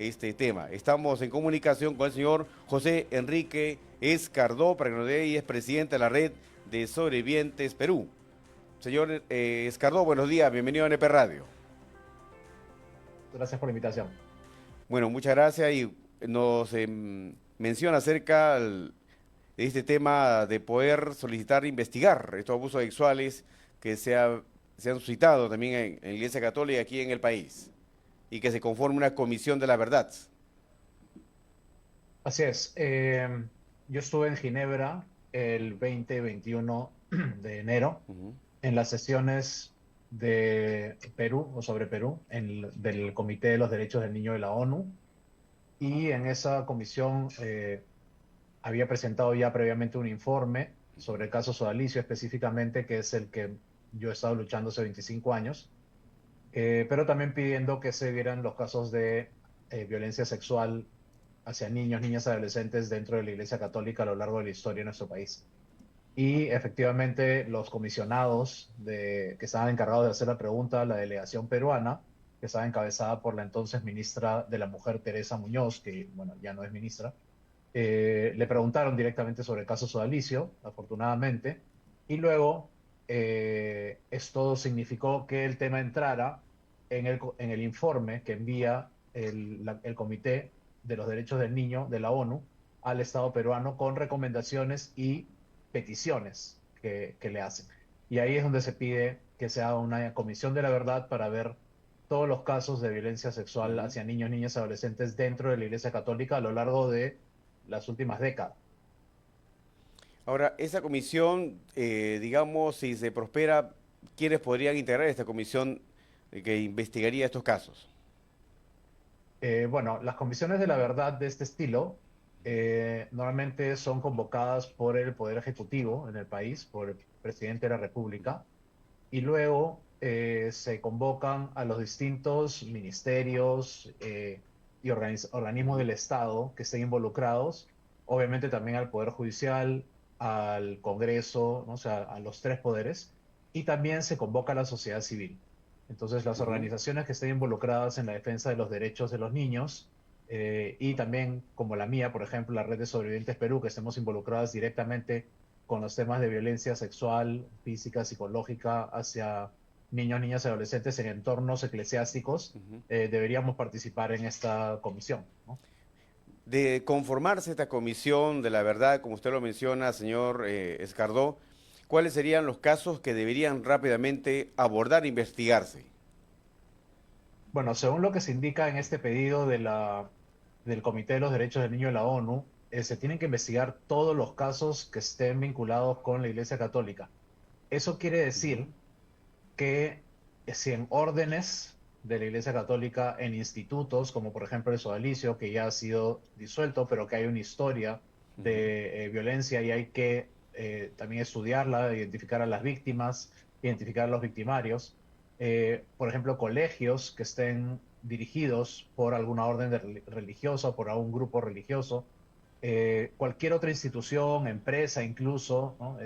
este tema. Estamos en comunicación con el señor José Enrique Escardó, para que nos dé, y es presidente de la Red de Sobrevivientes Perú. Señor Escardó, buenos días, bienvenido a NP Radio. Gracias por la invitación. Bueno, muchas gracias y nos menciona acerca de este tema de poder solicitar investigar estos abusos sexuales que se han suscitado también en la Iglesia Católica aquí en el país y que se conforme una comisión de la verdad. Así es. Yo estuve en Ginebra el 20-21 de enero Ujú. en las sesiones de Perú o sobre Perú del Comité de los Derechos del Niño de la ONU. Y en esa comisión había presentado ya previamente un informe sobre el caso Sodalicio específicamente, que es el que yo he estado luchando hace 25 años, pero también pidiendo que se vieran los casos de violencia sexual hacia niños, niñas, adolescentes dentro de la Iglesia Católica a lo largo de la historia de nuestro país. Y efectivamente los comisionados que estaban encargados de hacer la pregunta, la delegación peruana, que estaba encabezada por la entonces ministra de la Mujer, Teresa Muñoz, que bueno, ya no es ministra, le preguntaron directamente sobre el caso Sodalicio, afortunadamente, y luego esto significó que el tema entrara en el informe que envía el Comité de los Derechos del Niño de la ONU al Estado peruano con recomendaciones y peticiones que le hacen. Y ahí es donde se pide que se haga una comisión de la verdad para ver todos los casos de violencia sexual Ujú. hacia niños, niñas y adolescentes dentro de la Iglesia Católica a lo largo de las últimas décadas. Ahora, esa comisión, digamos, si se prospera, ¿quiénes podrían integrar esta comisión que investigaría estos casos? Bueno, las comisiones de la verdad de este estilo normalmente son convocadas por el Poder Ejecutivo en el país, por el presidente de la República, y luego se convocan a los distintos ministerios y organismos Ujú. del Estado que estén involucrados, obviamente también al Poder Judicial, al Congreso, ¿no? O sea, a los tres poderes, y también se convoca a la sociedad civil. Entonces, las Ujú. organizaciones que estén involucradas en la defensa de los derechos de los niños, y también como la mía, por ejemplo, la Red de Sobrevivientes Perú, que estemos involucradas directamente con los temas de violencia sexual, física, psicológica hacia niños, niñas y adolescentes en entornos eclesiásticos, Ujú. deberíamos participar en esta comisión, ¿no? De conformarse esta comisión de la verdad, como usted lo menciona, señor Escardó, ¿cuáles serían los casos que deberían rápidamente abordar e investigarse? Bueno, según lo que se indica en este pedido del Comité de los Derechos del Niño de la ONU, se tienen que investigar todos los casos que estén vinculados con la Iglesia Católica. Eso quiere Ujú. decir que si en órdenes de la Iglesia Católica, en institutos, como por ejemplo el Sodalicio, que ya ha sido disuelto, pero que hay una historia Ujú. de violencia y hay que también estudiarla, identificar a las víctimas, identificar a los victimarios. Por ejemplo, colegios que estén dirigidos por alguna orden religiosa o por algún grupo religioso, cualquier otra institución, empresa incluso, ¿no?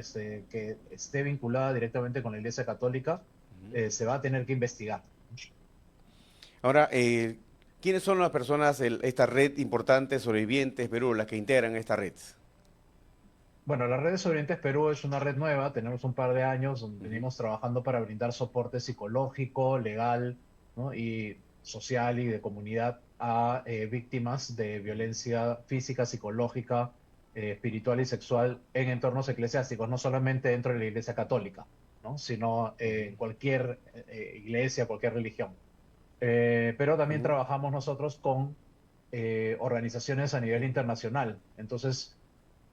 Que esté vinculada directamente con la Iglesia Católica, Ujú. se va a tener que investigar. Ahora, ¿quiénes son las personas, esta red importante, Sobrevivientes Perú, las que integran esta red? Bueno, la red de Sobrevivientes Perú es una red nueva, tenemos un par de años donde Ujú. venimos trabajando para brindar soporte psicológico, legal, ¿no? Y social y de comunidad a víctimas de violencia física, psicológica, espiritual y sexual en entornos eclesiásticos, no solamente dentro de la Iglesia Católica, ¿no? Sino Ujú. en cualquier iglesia, cualquier religión. Pero también Ujú. trabajamos nosotros con organizaciones a nivel internacional. Entonces,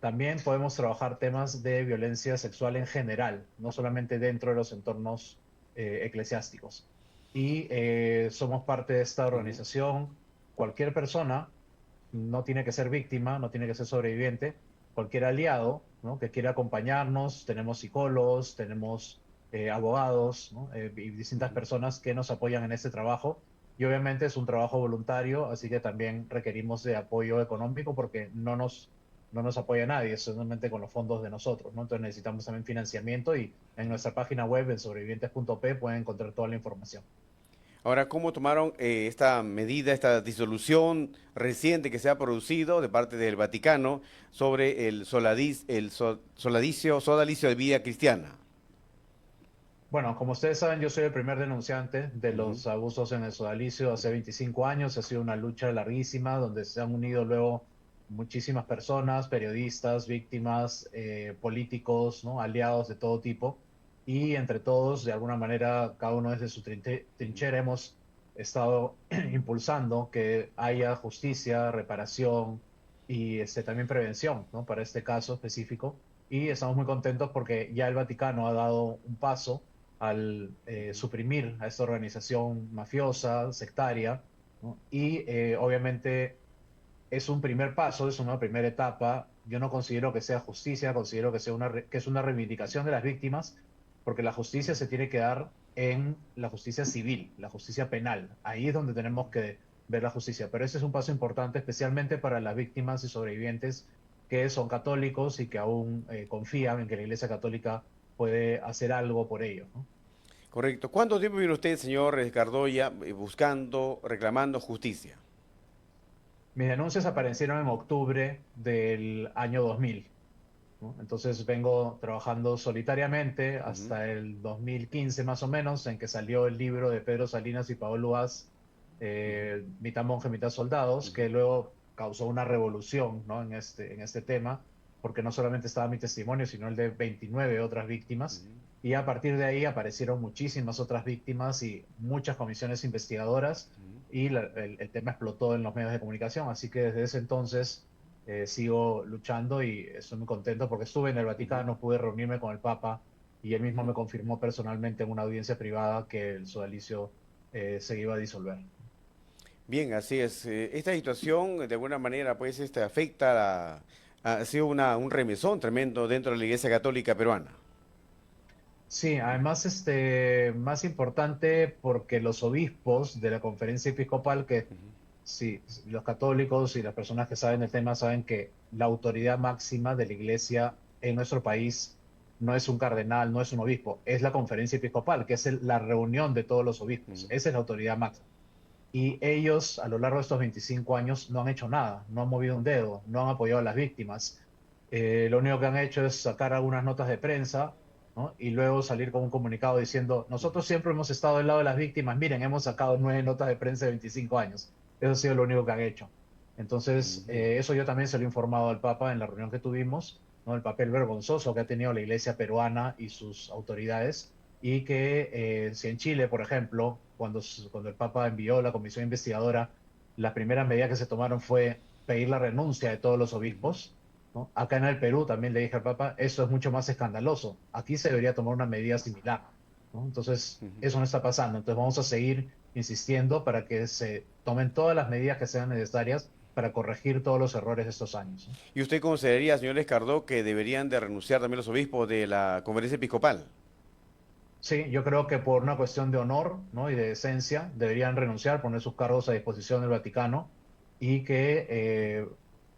también podemos trabajar temas de violencia sexual en general, no solamente dentro de los entornos eclesiásticos. Y somos parte de esta Ujú. organización. Cualquier persona, no tiene que ser víctima, no tiene que ser sobreviviente, cualquier aliado, ¿no? Que quiera acompañarnos, tenemos psicólogos, tenemos abogados, ¿no? Y distintas Ujú. personas que nos apoyan en este trabajo. Y obviamente es un trabajo voluntario, así que también requerimos de apoyo económico porque no nos apoya nadie, solamente con los fondos de nosotros, ¿no? Entonces necesitamos también financiamiento y en nuestra página web, en sobrevivientes.p, pueden encontrar toda la información. Ahora, ¿cómo tomaron esta medida, esta disolución reciente que se ha producido de parte del Vaticano sobre el sodalicio de vida cristiana? Bueno, como ustedes saben, yo soy el primer denunciante de Ujú, los abusos en el sodalicio hace 25 años. Ha sido una lucha larguísima donde se han unido luego muchísimas personas, periodistas, víctimas, políticos, ¿no? Aliados de todo tipo. Y entre todos, de alguna manera, cada uno desde su ujú. trinchera hemos estado impulsando que haya justicia, reparación y también prevención, ¿no? Para este caso específico. Y estamos muy contentos porque ya el Vaticano ha dado un paso al suprimir a esta organización mafiosa, sectaria, ¿no? Y obviamente es un primer paso, es una primera etapa. Yo no considero que sea justicia, considero que, que es una reivindicación de las víctimas, porque la justicia se tiene que dar en la justicia civil, la justicia penal. Ahí es donde tenemos que ver la justicia. Pero ese es un paso importante, especialmente para las víctimas y sobrevivientes que son católicos y que aún confían en que la Iglesia Católica puede hacer algo por ellos, ¿no? Correcto. ¿Cuánto tiempo viene usted, señor Cardoya, buscando, reclamando justicia? Mis denuncias aparecieron en octubre del año 2000, ¿no? Entonces vengo trabajando solitariamente Ujú, hasta el 2015 más o menos, en que salió el libro de Pedro Salinas y Paolo Luaz, ujú, Mitad monje, mitad soldados, ujú, que luego causó una revolución, ¿no? En este tema, porque no solamente estaba mi testimonio, sino el de 29 otras víctimas. ujú. Y a partir de ahí aparecieron muchísimas otras víctimas y muchas comisiones investigadoras Ujú. y el tema explotó en los medios de comunicación. Así que desde ese entonces sigo luchando y estoy muy contento porque estuve en el Ujú, Vaticano, pude reunirme con el Papa y él mismo ujú. me confirmó personalmente en una audiencia privada que el sodalicio se iba a disolver. Bien, así es. Esta situación, de alguna manera, pues, afecta ha sido un remesón tremendo dentro de la Iglesia Católica peruana. Sí, además, más importante porque los obispos de la conferencia episcopal, que Ujú, sí, los católicos y las personas que saben el tema saben que la autoridad máxima de la iglesia en nuestro país no es un cardenal, no es un obispo, es la conferencia episcopal, que es la reunión de todos los obispos. ujú, Esa es la autoridad máxima. Y ellos, a lo largo de estos 25 años, no han hecho nada, no han movido un dedo, no han apoyado a las víctimas. Lo único que han hecho es sacar algunas notas de prensa, ¿no? Y luego salir con un comunicado diciendo, ujú, nosotros siempre hemos estado del lado de las víctimas, miren, hemos sacado 9 notas de prensa de 25 años. Eso ha sido lo único que han hecho. Entonces, ujú. eso yo también se lo he informado al Papa en la reunión que tuvimos, ¿no? El papel vergonzoso que ha tenido la iglesia peruana y sus autoridades y que si en Chile, por ejemplo, cuando el Papa envió la comisión investigadora, la primera medida que se tomaron fue pedir la renuncia de todos los Ujú, obispos, ¿no? Acá en el Perú también le dije al Papa, eso es mucho más escandaloso, aquí se debería tomar una medida similar, ¿no? Entonces, ujú. eso no está pasando, entonces vamos a seguir insistiendo para que se tomen todas las medidas que sean necesarias para corregir todos los errores de estos años, ¿no? ¿Y usted consideraría, señor Escardó, que deberían de renunciar también los obispos de la conferencia episcopal? Sí, yo creo que por una cuestión de honor, ¿no? Y de decencia deberían renunciar, poner sus cargos a disposición del Vaticano y que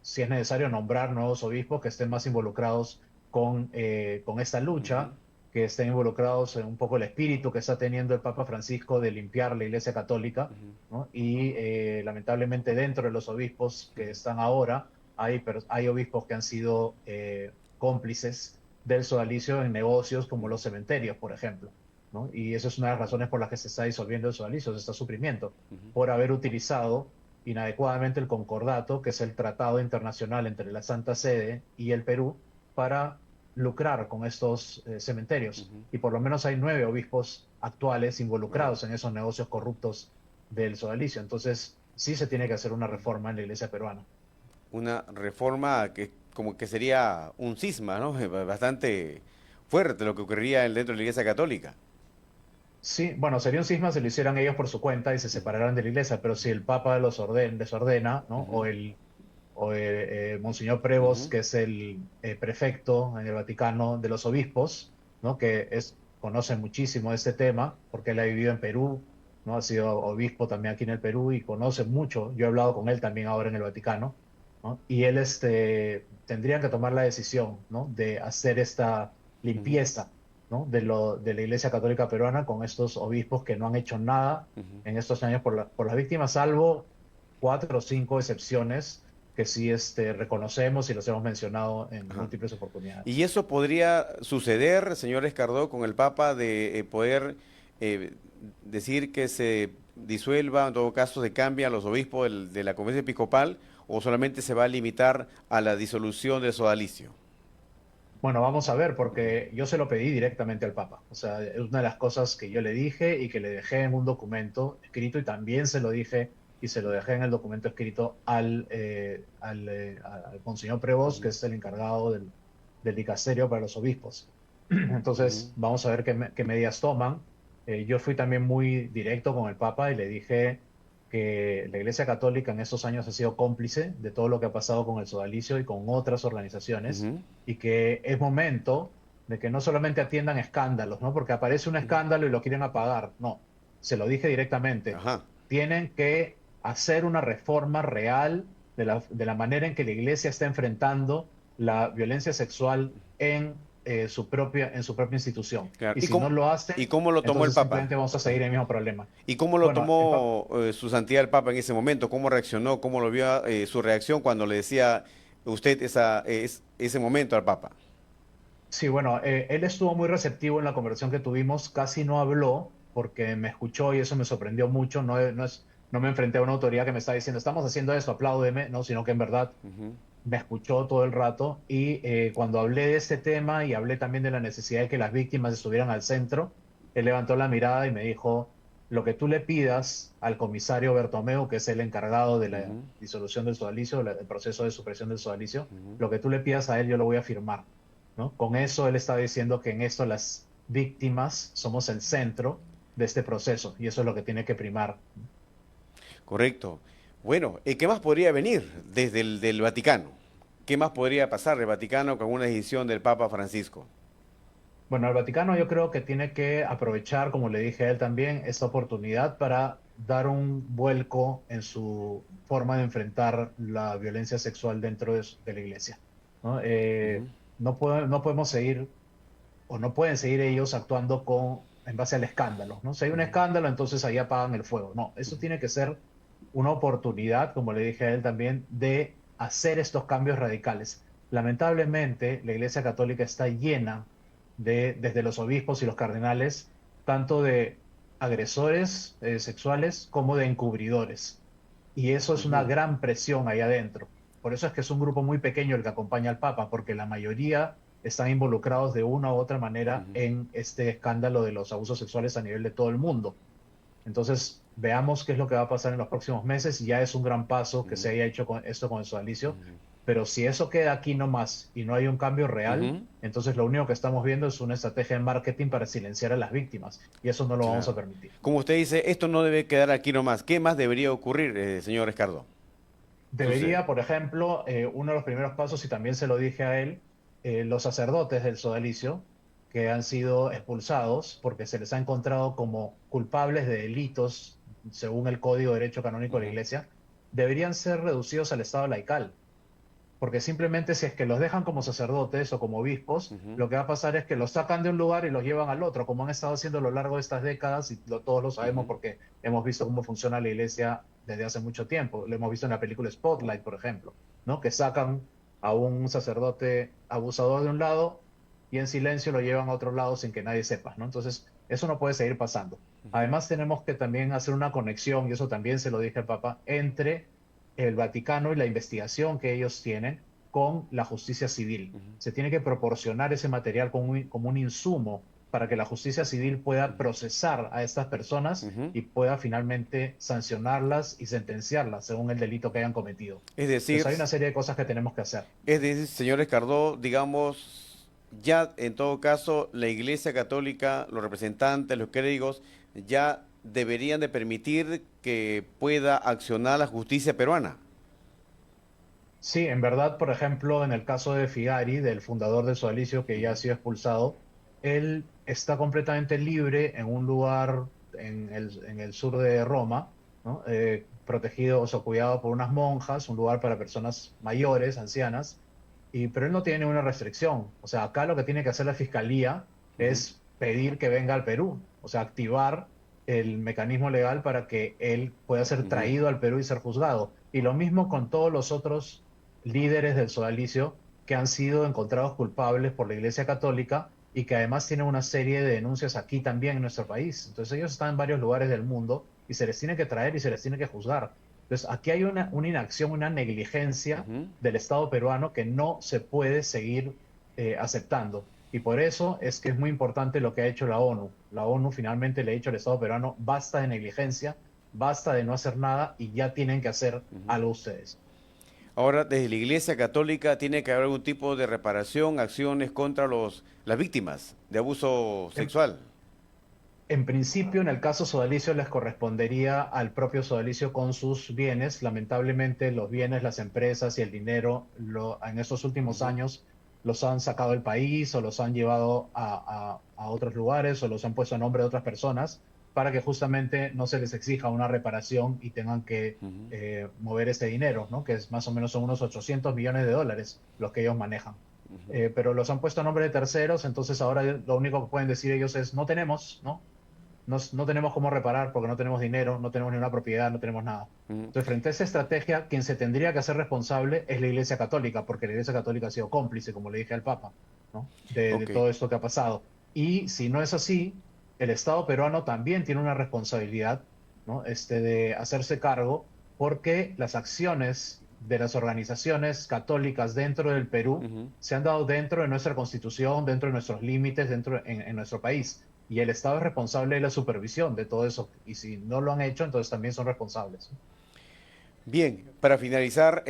si es necesario nombrar nuevos obispos que estén más involucrados con esta Ujú, lucha, que estén involucrados en un poco el espíritu que está teniendo el Papa Francisco de limpiar la Iglesia Católica, ujú, ¿no? Y lamentablemente dentro de los obispos que ujú. están ahora, hay obispos que han sido cómplices del sodalicio en negocios como los cementerios, por ejemplo, ¿no? Y esa es una de las razones por las que se está disolviendo el sodalicio, se está suprimiendo, por haber utilizado inadecuadamente el concordato, que es el tratado internacional entre la Santa Sede y el Perú, para lucrar con estos cementerios. Ujú. Y por lo menos hay 9 obispos actuales Wow. involucrados en esos negocios corruptos del sodalicio. Entonces, sí se tiene que hacer una reforma en la iglesia peruana. Una reforma que como que sería un cisma, ¿no? Bastante fuerte lo que ocurriría dentro de la Iglesia Católica. Sí, bueno, sería un cisma si lo hicieran ellos por su cuenta y se Ujú, separaran de la iglesia, pero si el Papa les ordena, ¿no? ujú, O Monseñor Prevost, ujú, que es el prefecto en el Vaticano de los obispos, ¿no? Conoce muchísimo de este tema, porque él ha vivido en Perú, ¿no? Ha sido obispo también aquí en el Perú y conoce mucho. Yo he hablado con él también ahora en el Vaticano, ¿no? Y él tendrían que tomar la decisión, ¿no? De hacer esta ujú. limpieza, ¿no? de la Iglesia Católica Peruana con estos obispos que no han hecho nada Ujú. en estos años por las víctimas, salvo 4 o 5 excepciones que sí reconocemos y los hemos mencionado en Ajá. múltiples oportunidades. Y eso podría suceder, señor Escardó, con el Papa, de poder eh, decir que se disuelva, en todo caso se cambia a los obispos de la Conferencia Episcopal, o solamente se va a limitar a la disolución del sodalicio. Bueno, vamos a ver, Ujú. porque yo se lo pedí directamente al Papa. O sea, es una de las cosas que yo le dije y que le dejé en un documento escrito y también se lo dije y se lo dejé en el documento escrito al Monseñor Prevost, que Ujú. es el encargado del dicasterio para los obispos. Ujú. Entonces, vamos a ver qué medidas toman. Yo fui también muy directo con el Papa y le dije que la Iglesia Católica en estos años ha sido cómplice de todo lo que ha pasado con el sodalicio y con otras organizaciones Ujú. y que es momento de que no solamente atiendan escándalos, ¿no? Porque aparece un Ujú. escándalo y lo quieren apagar. No, se lo dije directamente. Ajá. Tienen que hacer una reforma real de la manera en que la Iglesia está enfrentando la violencia sexual en su propia institución. Claro. Y si no lo Y hacen, cómo lo tomó el entonces Papa? simplemente vamos a seguir el mismo problema. ¿Y cómo lo Bueno, tomó su santidad el Papa en ese momento? ¿Cómo reaccionó? ¿Cómo lo vio su reacción cuando le decía usted ese momento al Papa? sí, bueno, él estuvo muy receptivo en la conversación que tuvimos, casi no habló porque me escuchó y eso me sorprendió mucho. No me enfrenté a una autoridad que me está diciendo, estamos haciendo esto, apláudeme, no, sino que en verdad Ujú. me escuchó todo el rato y cuando hablé de este tema y hablé también de la necesidad de que las víctimas estuvieran al centro, él levantó la mirada y me dijo, lo que tú le pidas al comisario Bertomeu, que es el encargado de la Ujú. disolución del sodalicio, el proceso de supresión del sodalicio, Ujú. lo que tú le pidas a él yo lo voy a firmar, ¿no? Con eso él está diciendo que en esto las víctimas somos el centro de este proceso y eso es lo que tiene que primar. Correcto. Bueno, ¿qué más podría venir desde el del Vaticano? ¿Qué más podría pasar del Vaticano con una decisión del Papa Francisco? Bueno, el Vaticano yo creo que tiene que aprovechar, como le dije a él también, esta oportunidad para dar un vuelco en su forma de enfrentar la violencia sexual dentro de la iglesia, ¿no? Ujú. No podemos seguir o no pueden seguir ellos actuando en base al escándalo, ¿no? Si hay un Ujú. escándalo, entonces ahí apagan el fuego. No, eso Ujú. tiene que ser una oportunidad, como le dije a él también, de hacer estos cambios radicales. Lamentablemente, la Iglesia Católica está llena desde los obispos y los cardenales, tanto de agresores sexuales como de encubridores. Y eso es una Ujú. gran presión ahí adentro. Por eso es que es un grupo muy pequeño el que acompaña al Papa, porque la mayoría están involucrados de una u otra manera Ujú. en este escándalo de los abusos sexuales a nivel de todo el mundo. Entonces, veamos qué es lo que va a pasar en los próximos meses. Ya es un gran paso que se Ujú. haya hecho esto con el sodalicio, Ujú. pero si eso queda aquí nomás y no hay un cambio real, Ujú. entonces lo único que estamos viendo es una estrategia de marketing para silenciar a las víctimas y eso no lo vamos a Claro. permitir. Como usted dice, esto no debe quedar aquí nomás. ¿Qué más debería ocurrir, señor Escardo? Sucede. Debería, por ejemplo, uno de los primeros pasos, y también se lo dije a él, los sacerdotes del sodalicio que han sido expulsados porque se les ha encontrado como culpables de delitos según el Código de Derecho Canónico de la Ujú. Iglesia, deberían ser reducidos al estado laical. Porque simplemente si es que los dejan como sacerdotes o como obispos, Ujú. lo que va a pasar es que los sacan de un lugar y los llevan al otro, como han estado haciendo a lo largo de estas décadas, y todos lo sabemos Ujú. porque hemos visto cómo funciona la iglesia desde hace mucho tiempo. Lo hemos visto en la película Spotlight, por ejemplo, ¿no? Que sacan a un sacerdote abusador de un lado y en silencio lo llevan a otro lado sin que nadie sepa, ¿no? Entonces, eso no puede seguir pasando. Ujú. Además, tenemos que también hacer una conexión, y eso también se lo dije al Papa, entre el Vaticano y la investigación que ellos tienen con la justicia civil. Ujú. Se tiene que proporcionar ese material como un insumo para que la justicia civil pueda Ujú. procesar a estas personas Ujú. y pueda finalmente sancionarlas y sentenciarlas según el delito que hayan cometido. Es decir, Entonces hay una serie de cosas que tenemos que hacer. señor Escardó, digamos, ya en todo caso, la Iglesia Católica, los representantes, los clérigos, ya deberían de permitir que pueda accionar la justicia peruana. Sí, en verdad, por ejemplo, en el caso de Figari, del fundador de Sodalicio, que ya ha Ujú. sido expulsado, él está completamente libre en un lugar en el sur de Roma, ¿no? Protegido o sea, cuidado por unas monjas, un lugar para personas mayores, ancianas, pero él no tiene ninguna restricción. O sea, acá lo que tiene que hacer la fiscalía Ujú. es pedir que venga al Perú, o sea, activar el mecanismo legal para que él pueda ser traído al Perú y ser juzgado. Y lo mismo con todos los otros líderes del sodalicio que han sido encontrados culpables por la Iglesia Católica y que además tienen una serie de denuncias aquí también en nuestro país. Entonces ellos están en varios lugares del mundo y se les tiene que traer y se les tiene que juzgar. Entonces aquí hay una inacción, una negligencia del Estado peruano que no se puede seguir aceptando. Y por eso es que es muy importante lo que ha hecho la ONU. La ONU finalmente le ha dicho al Estado peruano, basta de negligencia, basta de no hacer nada y ya tienen que hacer algo ustedes. Ahora, desde la Iglesia Católica tiene que haber algún tipo de reparación, acciones contra las víctimas de abuso En, sexual. en principio, en el caso sodalicio les correspondería al propio sodalicio con sus bienes. Lamentablemente, los bienes, las empresas y el dinero en estos últimos años los han sacado del país o los han llevado a otros lugares o los han puesto a nombre de otras personas para que justamente no se les exija una reparación y tengan que mover ese dinero, ¿no? Que es más o menos son unos 800 millones de dólares los que ellos manejan. Pero los han puesto a nombre de terceros, entonces ahora lo único que pueden decir ellos es no tenemos, ¿no? No tenemos cómo reparar porque no tenemos dinero, no tenemos ni una propiedad, no tenemos nada. Entonces, frente a esa estrategia, quien se tendría que hacer responsable es la Iglesia Católica, porque la Iglesia Católica ha sido cómplice, como le dije al Papa, ¿no? De todo esto que ha pasado. Y si no es así, el Estado peruano también tiene una responsabilidad, ¿no? De hacerse cargo, porque las acciones de las organizaciones católicas dentro del Perú se han dado dentro de nuestra constitución, dentro de nuestros límites, en nuestro país. Y el Estado es responsable de la supervisión de todo eso. Y si no lo han hecho, entonces también son responsables. Bien, para finalizar,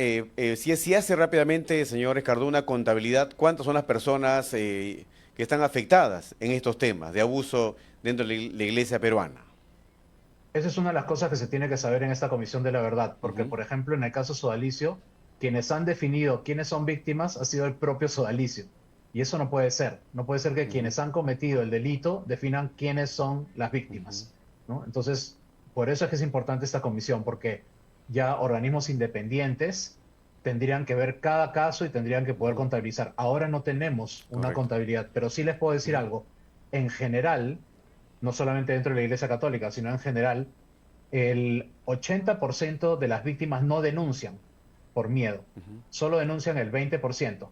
si hace rápidamente, señor Escardó, una contabilidad, ¿cuántas son las personas que están afectadas en estos temas de abuso dentro de la Iglesia peruana? Esa es una de las cosas que se tiene que saber en esta Comisión de la Verdad, porque, por ejemplo, en el caso sodalicio, quienes han definido quiénes son víctimas ha sido el propio sodalicio. Y eso no puede ser. No puede ser que quienes han cometido el delito definan quiénes son las víctimas, ¿no? Entonces, por eso es que es importante esta comisión, porque ya organismos independientes tendrían que ver cada caso y tendrían que poder contabilizar. Ahora no tenemos una contabilidad, pero sí les puedo decir algo. En general, no solamente dentro de la Iglesia Católica, sino en general, el 80% de las víctimas no denuncian por miedo, solo denuncian el 20%.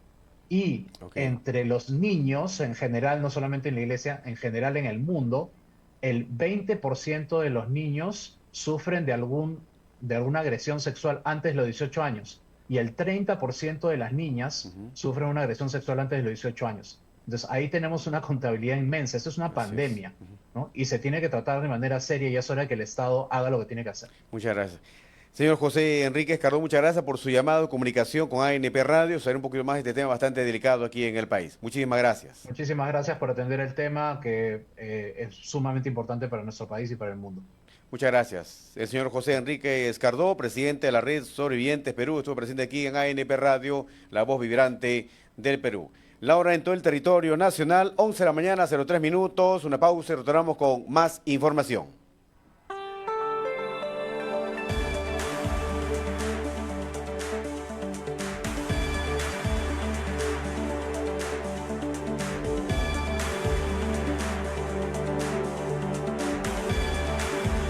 Y entre los niños, en general, no solamente en la Iglesia, en general en el mundo, el 20% de los niños sufren de alguna agresión sexual antes de los 18 años. Y el 30% de las niñas sufren una agresión sexual antes de los 18 años. Entonces ahí tenemos una contabilidad inmensa. Esto es una pandemia, ¿no? Y se tiene que tratar de manera seria y es hora de que el Estado haga lo que tiene que hacer. Muchas gracias. Señor José Enrique Escardó, muchas gracias por su llamado, comunicación con ANP Radio, saber un poquito más de este tema bastante delicado aquí en el país. Muchísimas gracias. Muchísimas gracias por atender el tema que es sumamente importante para nuestro país y para el mundo. Muchas gracias. El señor José Enrique Escardó, presidente de la Red Sobrevivientes Perú, estuvo presente aquí en ANP Radio, la voz vibrante del Perú. La hora en todo el territorio nacional, 11 de la mañana, 03 minutos, una pausa y retornamos con más información.